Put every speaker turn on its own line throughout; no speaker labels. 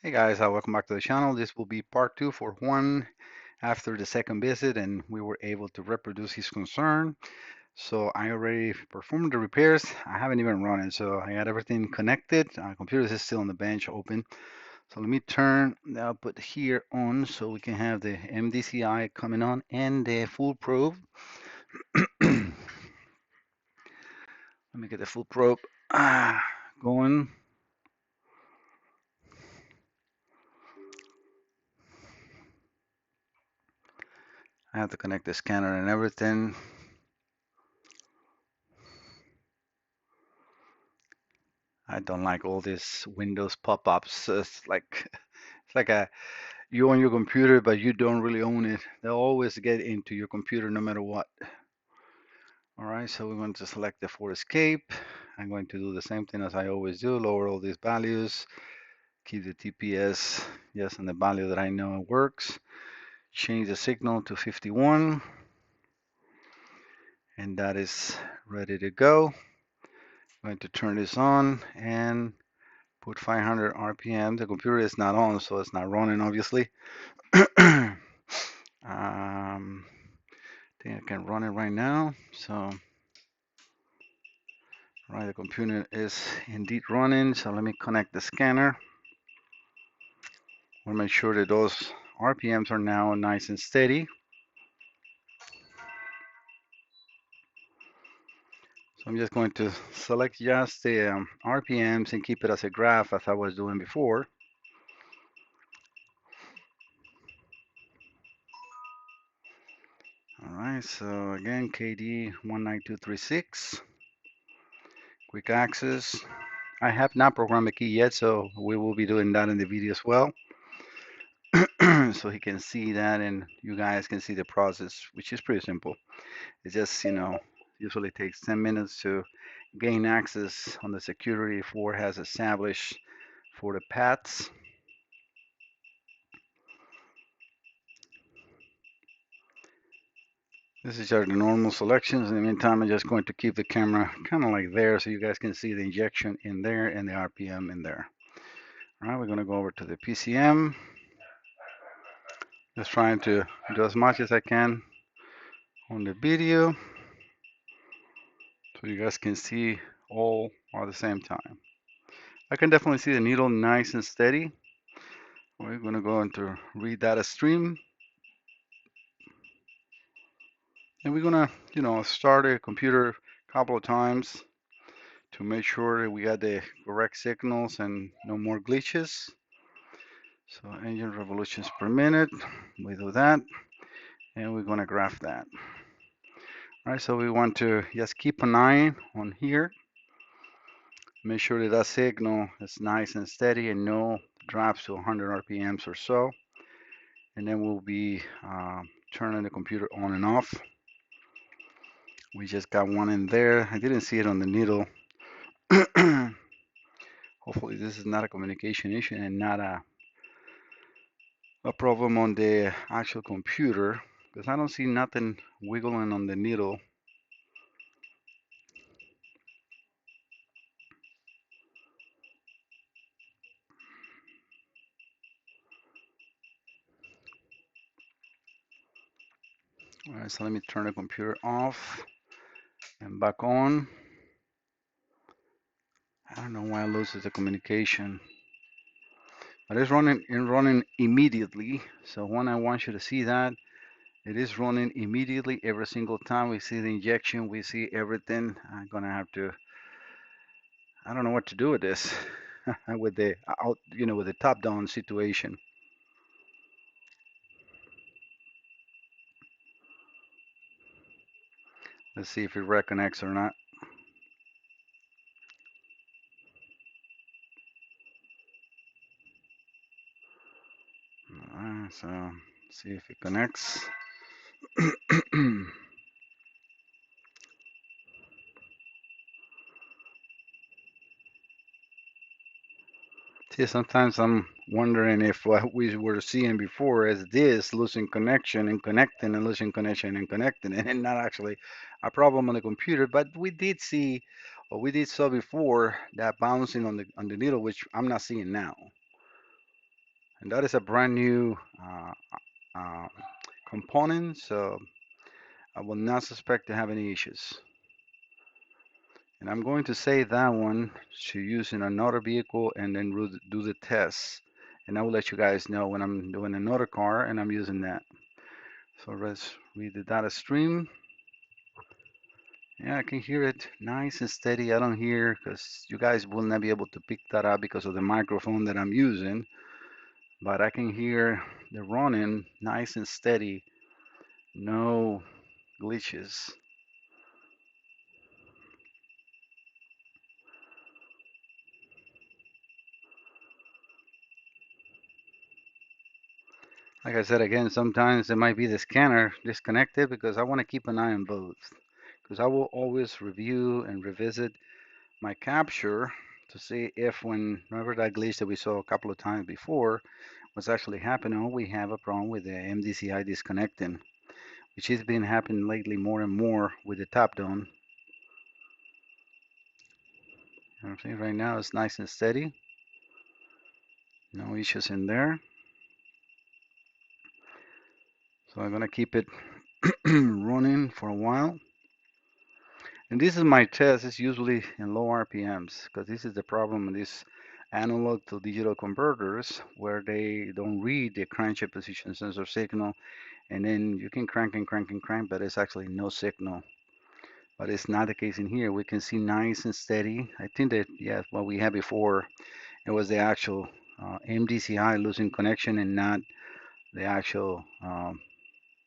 Hey guys, welcome back to the channel. This will be part two for Juan after the second visit, and we were able to reproduce his concern. So I already performed the repairs. I haven't even run it, so I got everything connected. Computer is still on the bench open. So let me turn the output here on so we can have the MDCI coming on and the full probe. Let me get the full probe going. I have to connect the scanner and everything. I don't like all these Windows pop-ups. It's like you own your computer, but you don't really own it. They'll always get into your computer no matter what. All right, so we're going to select the for escape. I'm going to do the same thing as I always do, lower all these values, keep the TPS, yes, and the value that I know works. Change the signal to 51, and that is ready to go. I'm going to turn this on and put 500 RPM. The computer is not on, so it's not running, obviously. I think I can run it right now. So, right, the computer is indeed running. So let me connect the scanner. I want to make sure that those RPMs are now nice and steady. So I'm just going to select just the RPMs and keep it as a graph as I was doing before. All right, so again, KD 19236, quick access. I have not programmed the key yet, so we will be doing that in the video as well. So he can see that and you guys can see the process, which is pretty simple. It just, usually takes 10 minutes to gain access on the security Ford has established for the paths. This is our normal selections. In the meantime, I'm just going to keep the camera kind of like there so you guys can see the injection in there and the RPM in there. All right, we're going to go over to the PCM. Just trying to do as much as I can on the video so you guys can see all at the same time. I can definitely see the needle nice and steady. We're going to go into read data stream. And we're going to, start a computer a couple of times to make sure that we got the correct signals and no more glitches. So engine revolutions per minute, we do that, and we're going to graph that. All right, so we want to just keep an eye on here. Make sure that that signal is nice and steady and no drops to 100 RPMs or so. And then we'll be turning the computer on and off. We just got one in there. I didn't see it on the needle. Hopefully this is not a communication issue and not a problem on the actual computer because I don't see nothing wiggling on the needle. All right, so let me turn the computer off and back on. I don't know why it loses the communication. But it's running immediately. So when I want you to see that, it is running immediately every single time we see the injection, we see everything. I'm gonna have to, I don't know what to do with this, with the out, with the top-down situation. Let's see if it reconnects or not. So see if it connects. See, sometimes I'm wondering if what we were seeing before is this losing connection and connecting and losing connection and connecting and not actually a problem on the computer. But we did see, or we did saw before that bouncing on the needle, which I'm not seeing now. And that is a brand new uh, component, so I will not suspect to have any issues. And I'm going to save that one to use in another vehicle and then do the tests. And I will let you guys know when I'm doing another car and I'm using that. So let's read the data stream. Yeah, I can hear it nice and steady. I don't hear, because you guys will not be able to pick that up because of the microphone that I'm using. But I can hear the running nice and steady. No glitches. Like I said again, sometimes it might be the scanner disconnected because I want to keep an eye on both. Because I will always review and revisit my capture to see if whenever that glitch that we saw a couple of times before was actually happening, or we have a problem with the MDCI disconnecting, which has been happening lately more and more with the top down. Everything right now is nice and steady. No issues in there. So I'm gonna keep it running for a while. And this is my test. It's usually in low RPMs because this is the problem with these analog to digital converters where they don't read the crankshaft position sensor signal, and then you can crank and crank and crank, but it's actually no signal. But it's not the case in here. We can see nice and steady. I think that, yeah, what we had before, it was the actual MDCI losing connection and not the actual,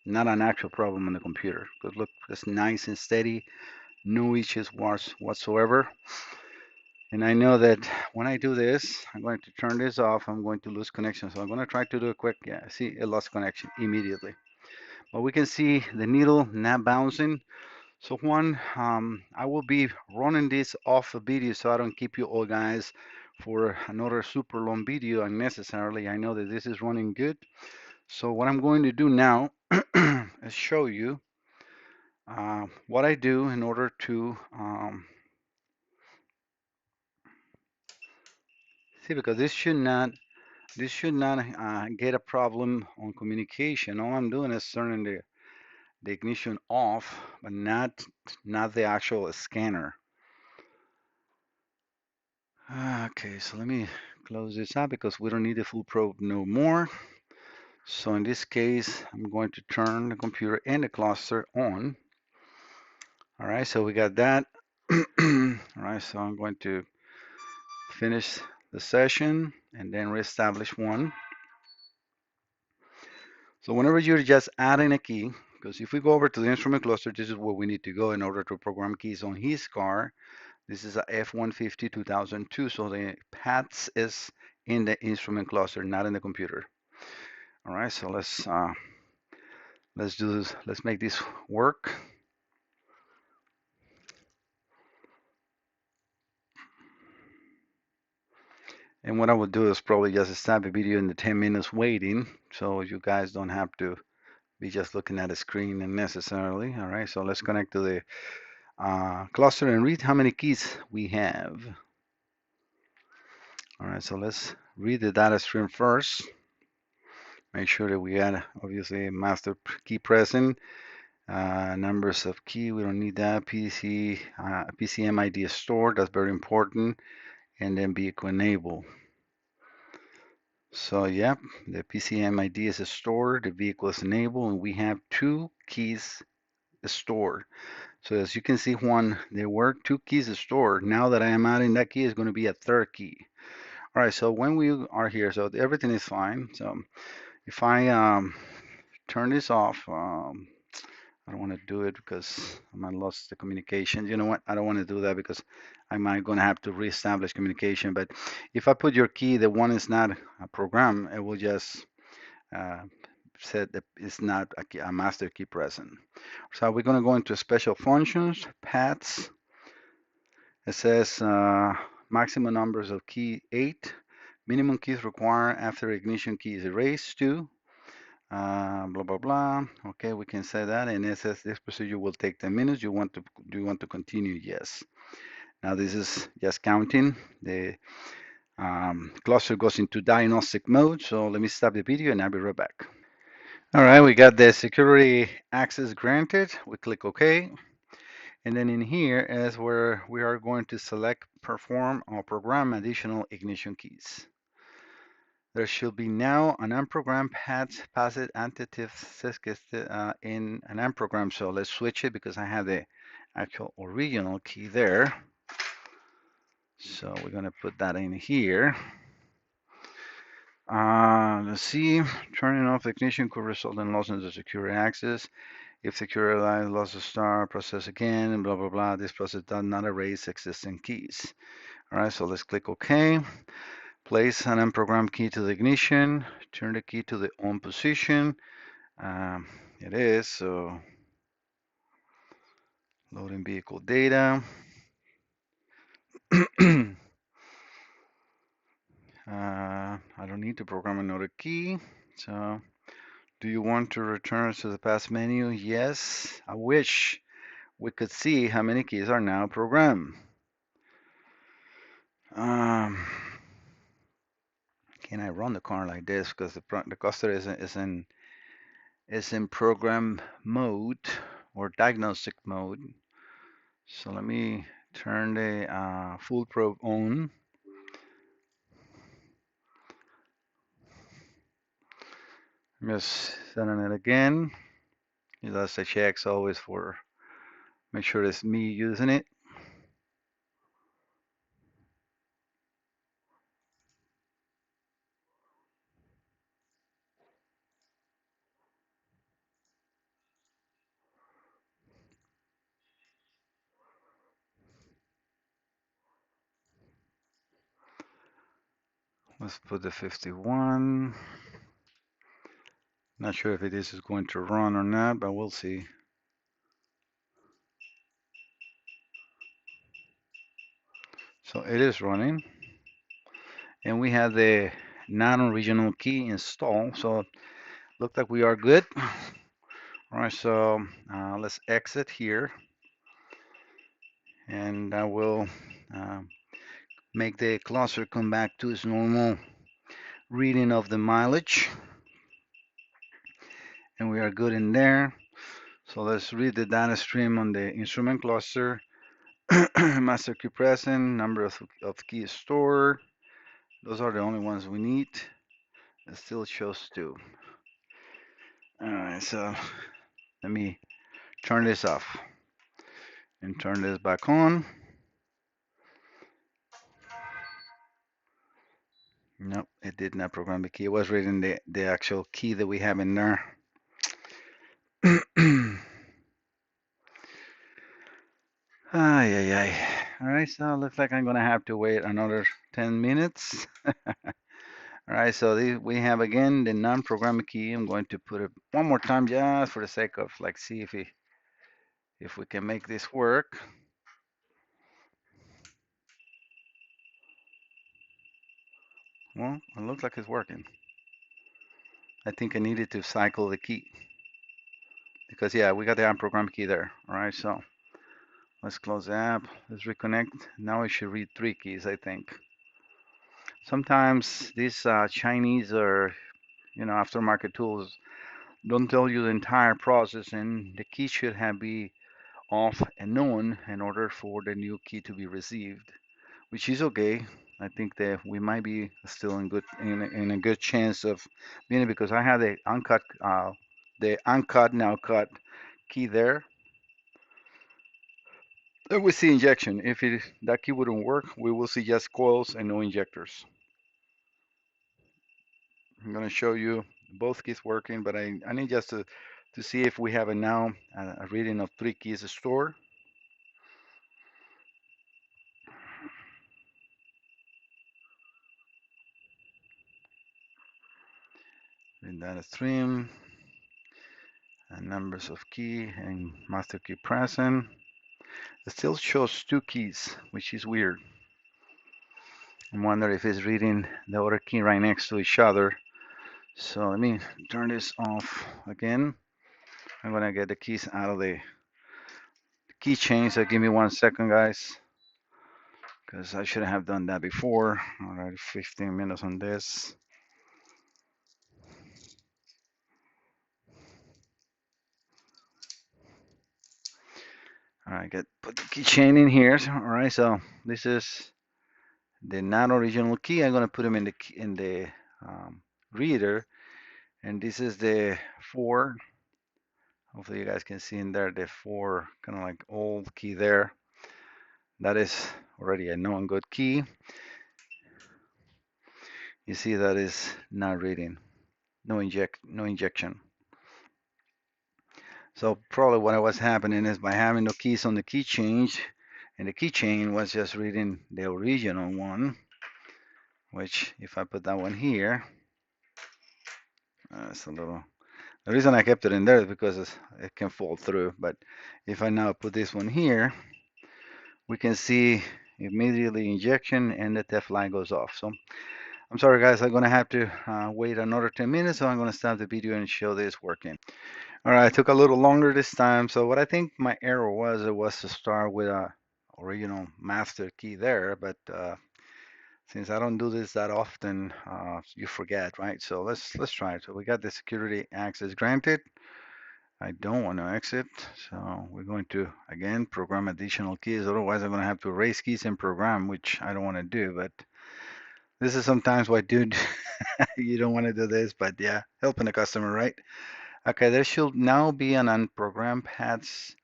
not an actual problem on the computer. Because look, it's nice and steady, no issues whatsoever. And I know that when I do this, I'm going to turn this off. I'm going to lose connection. So I'm going to try to do a quick, yeah, see, it lost connection immediately. But we can see the needle not bouncing. So Juan, I will be running this off a video so I don't keep you all guys for another super long video unnecessarily. I know that this is running good. So what I'm going to do now is show you what I do in order to see, because this should not get a problem on communication. All I'm doing is turning the ignition off, but not the actual scanner. Okay, so let me close this out because we don't need the full probe no more. So in this case, I'm going to turn the computer and the cluster on. All right, so we got that. All right, so I'm going to finish the session and then reestablish one. So whenever you're just adding a key, because if we go over to the instrument cluster, this is where we need to go in order to program keys on his car. This is a F-150 2002, so the paths is in the instrument cluster, not in the computer. All right, so let's do this. Let's make this work. And what I would do is probably just stop the video in the 10 minutes waiting, so you guys don't have to be just looking at the screen unnecessarily. All right, so let's connect to the cluster and read how many keys we have. All right, so let's read the data stream first. Make sure that we add, obviously, a master key present. Numbers of key, we don't need that. PCM ID is stored, that's very important. And then vehicle enable. So, yep, the PCM ID is stored, the vehicle is enabled, and we have two keys stored. So as you can see, Juan, there were two keys stored. Now that I am adding that key, is going to be a third key. All right, so when we are here, so everything is fine. So if I turn this off, I don't want to do it because I might lost the communication. You know what? I don't want to do that because I might going to have to reestablish communication. But if I put your key, the one is not a program, it will just uh, said that it's not a master key present. So we're going to go into special functions, paths. It says maximum numbers of key 8, minimum keys required after ignition key is erased 2, blah blah blah. Okay, we can say that, and it says this procedure will take 10 minutes. Do you want to continue? Yes. Now this is just counting the cluster goes into diagnostic mode. So let me stop the video and I'll be right back. All right, we got the security access granted. We click OK. And then in here is where we are going to select perform or program additional ignition keys. There should be now an unprogrammed passive antitive in an unprogrammed. So let's switch it because I have the actual original key there. So we're going to put that in here. Let's see. Turning off ignition could result in loss in the security access. If security line lost a star, process again, and blah, blah, blah. This process does not erase existing keys. All right, so let's click OK. Place an unprogrammed key to the ignition. Turn the key to the on position. It is, so loading vehicle data. I don't need to program another key. So, do you want to return to the past menu? Yes. I wish we could see how many keys are now programmed. Can I run the car like this? Because the cluster is in program mode or diagnostic mode. So let me turn the full probe on. I'm just setting it again. It does the checks always for make sure it's me using it. Let's put the 51. Not sure if this is going to run or not, but we'll see. So it is running. And we have the non-original key installed. So looks like we are good. All right, so let's exit here. And I will make the cluster come back to its normal reading of the mileage. And we are good in there. So let's read the data stream on the instrument cluster. Master key present, number of keys stored. Those are the only ones we need. It still shows 2. All right, so let me turn this off and turn this back on. Nope, it did not program the key. It was reading the actual key that we have in there. Ay, ay, ay. All right, so it looks like I'm gonna have to wait another 10 minutes. All right, so we have again the non-programming key. I'm going to put it one more time just for the sake of like see if we can make this work. Well, it looks like it's working. I think I needed to cycle the key because yeah, we got the unprogrammed key there. All right, so let's close the app. Let's reconnect. Now it should read 3 keys, I think. Sometimes these Chinese or aftermarket tools don't tell you the entire process, and the key should be off and on in order for the new key to be received, which is okay. I think that we might be still in a good chance of being it because I have the uncut now cut key there. Then we see injection. If that key wouldn't work, we will see just coils and no injectors. I'm going to show you both keys working, but I need just to see if we have now a reading of 3 keys stored. In data stream, and numbers of key and master key present. It still shows 2 keys, which is weird. I wonder if it's reading the other key right next to each other. So let me turn this off again. I'm gonna get the keys out of the keychain, so give me 1 second, guys. because I should have done that before. All right, 15 minutes on this. All right, put the keychain in here. All right, so this is the non-original key. I'm gonna put them in the reader, and this is the four. Hopefully you guys can see in there the four kind of like old key there. That is already a known good key. You see that is not reading, no injection. So probably what was happening is by having the keys on the key change, and the keychain was just reading the original one, which if I put that one here, it's a little. The reason I kept it in there is because it can fall through. But if I now put this one here, we can see immediately injection and the Tef line goes off. So I'm sorry guys, I'm gonna have to wait another 10 minutes, so I'm gonna stop the video and show this working. All right, it took a little longer this time. So what I think my error was, it was to start with a original master key there, but since I don't do this that often, you forget, right? So let's try it. So we got the security access granted. I don't want to exit, so we're going to again program additional keys. Otherwise, I'm going to have to erase keys and program, which I don't want to do. But this is sometimes why, dude, you don't want to do this. But yeah, helping the customer, right? Okay, there should now be an unprogrammed paths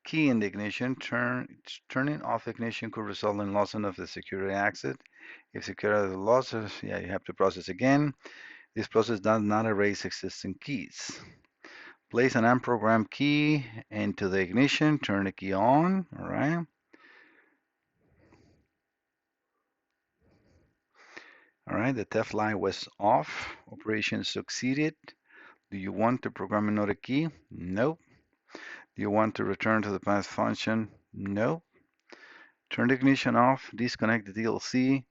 key in the ignition. Turning off ignition could result in loss of the security access. If security losses, yeah, you have to process again. This process does not erase existing keys. Place an unprogrammed key into the ignition. Turn the key on. All right. All right. The Tef line was off. Operation succeeded. Do you want to program another key? Nope. Do you want to return to the path function? No. Turn the ignition off. Disconnect the DLC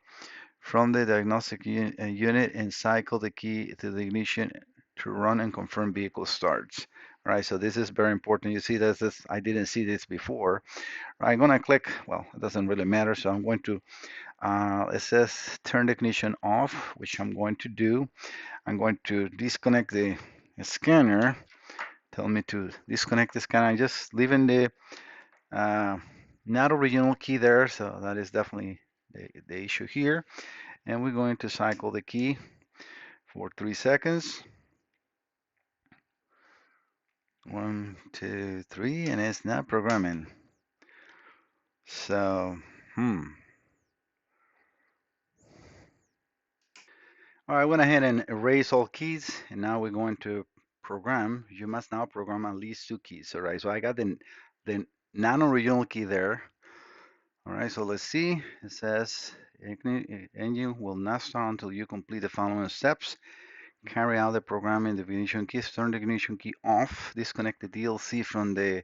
from the diagnostic unit and cycle the key to the ignition to run and confirm vehicle starts. All right, so this is very important. You see this, I didn't see this before. I'm gonna click, well, it doesn't really matter, so I'm going to, it says turn the ignition off, which I'm going to do. I'm going to disconnect the scanner. Tell me to disconnect the scanner. I'm just leaving the not original key there, so that is definitely the issue here. And we're going to cycle the key for 3 seconds. 1, 2, 3, and it's not programming. So, All right, I went ahead and erase all keys, and now we're going to program. You must now program at least 2 keys. All right, so I got the non-original key there. All right, so let's see. It says engine will not start until you complete the following steps. Carry out the programming, the ignition keys, turn the ignition key off, disconnect the DLC from the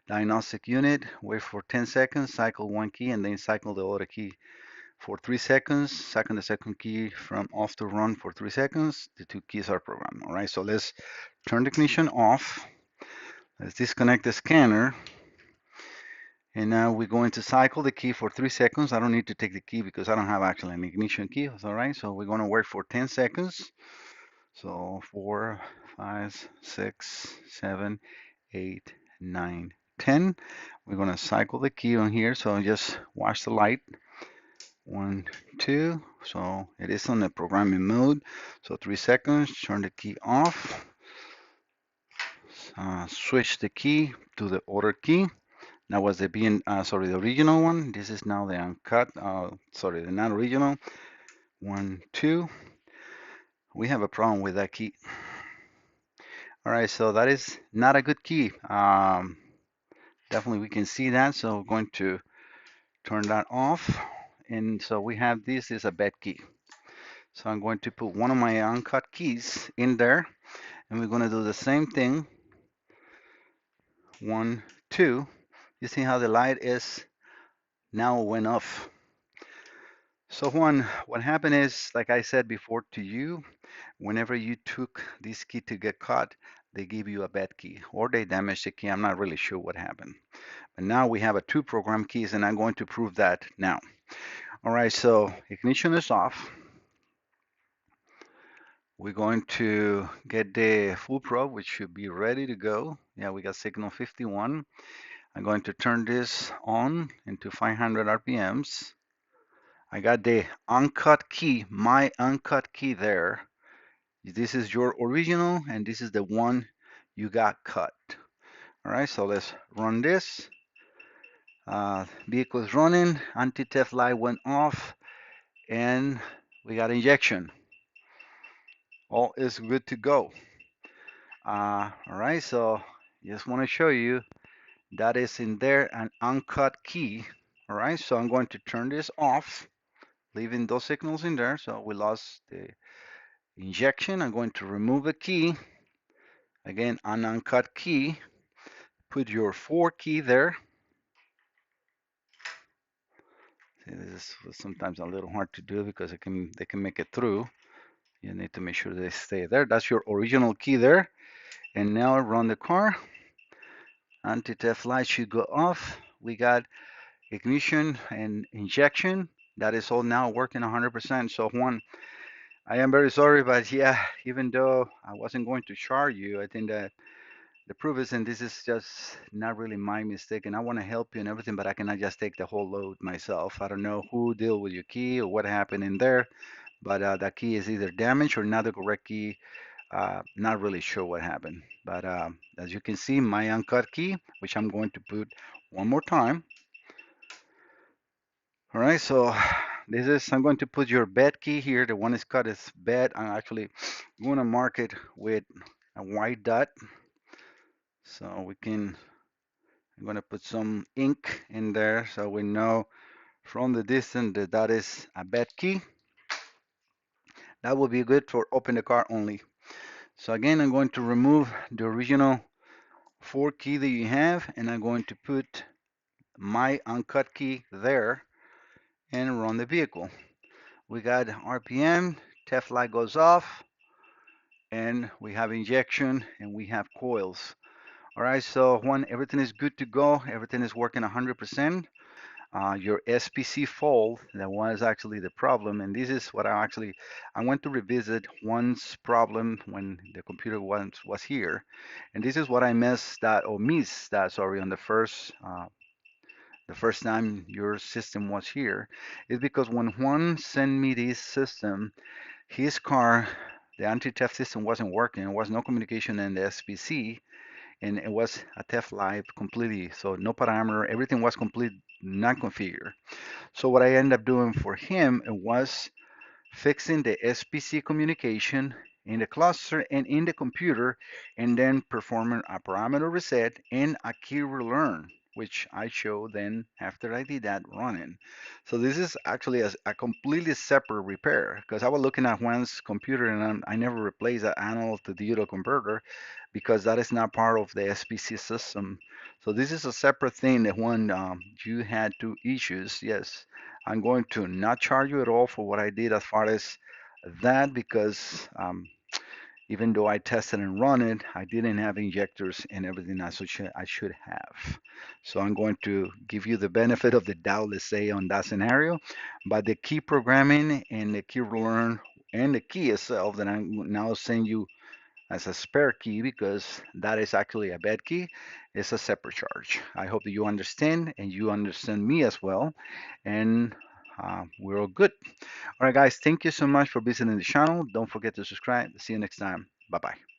diagnostic unit, wait for 10 seconds, cycle one key, and then cycle the other key for 3 seconds, second the second key from off to run for 3 seconds. The 2 keys are programmed. All right, so let's turn the ignition off. Let's disconnect the scanner. And now we're going to cycle the key for 3 seconds. I don't need to take the key because I don't have actually an ignition key. All right, so we're going to wait for 10 seconds. So 4, 5, 6, 7, 8, 9, 10. We're going to cycle the key on here. So just watch the light. 1, 2. So it is on the programming mode. So 3 seconds. Turn the key off. Switch the key to the other key. That was the the original one. This is now the uncut. The non-original. 1, 2. We have a problem with that key. All right, so that is not a good key. Definitely we can see that. So we're going to turn that off. And so we have this is a bad key. So I'm going to put one of my uncut keys in there. And we're going to do the same thing. 1, 2. You see how the light is now went off. So Juan, what happened is, like I said before to you, whenever you took this key to get caught, they give you a bad key or they damage the key. I'm not really sure what happened. But now we have a 2 program keys and I'm going to prove that now. All right, so ignition is off. We're going to get the full probe, which should be ready to go. Yeah, we got signal 51. I'm going to turn this on into 500 RPMs. I got the uncut key, my uncut key there. This is your original, and this is the one you got cut. All right, so let's run this. Vehicle is running, anti-theft light went off, and we got injection. All is good to go. All right, so just want to show you that is in there an uncut key. All right, so I'm going to turn this off, leaving those signals in there. So we lost the injection. I'm going to remove the key. Again, an uncut key. Put your 4 key there. See, this is sometimes a little hard to do because they can make it through. You need to make sure they stay there. That's your original key there. And now run the car. Anti-theft light should go off. We got ignition and injection. That is all now working 100%. So Juan, I am very sorry, but yeah, even though I wasn't going to charge you, I think that the proof is, and this is just not really my mistake, and I want to help you and everything, but I cannot just take the whole load myself. I don't know who deal with your key or what happened in there, but that key is either damaged or not the correct key. Not really sure what happened, but as you can see, my uncut key, which I'm going to put one more time. All right, so this is, I'm going to put your bed key here. The one is cut is bed. I'm actually going to mark it with a white dot. So we can, I'm going to put some ink in there so we know from the distance that that is a bed key. That will be good for open the car only. So again, I'm going to remove the original 4 key that you have, and I'm going to put my uncut key there and run the vehicle. We got RPM, theft light goes off, and we have injection, and we have coils. All right, so when everything is good to go, everything is working 100%. Your SPC fault, that was actually the problem, and this is what I went to revisit one's problem when the computer was here, and this is what I missed that, sorry, on the first time your system was here, is because when Juan sent me this system, his car, the anti-theft system wasn't working. There was no communication in the SPC, and it was a theft live completely. So no parameter, everything was complete not configured. So what I ended up doing for him was fixing the SPC communication in the cluster and in the computer, and then performing a parameter reset and a key relearn, which I show then after I did that running. So this is actually a completely separate repair, because I was looking at Juan's computer and I never replaced that analog to digital converter because that is not part of the SPC system. So this is a separate thing that when you had 2 issues, yes, I'm going to not charge you at all for what I did as far as that, because even though I tested and run it, I didn't have injectors and everything I should have. So I'm going to give you the benefit of the doubt, let's say, on that scenario. But the key programming and the key learn and the key itself that I'm now saying you as a spare key, because that is actually a bad key, is a separate charge. I hope that you understand and you understand me as well. And we're all good. All right, guys, thank you so much for visiting the channel. Don't forget to subscribe. See you next time. Bye bye.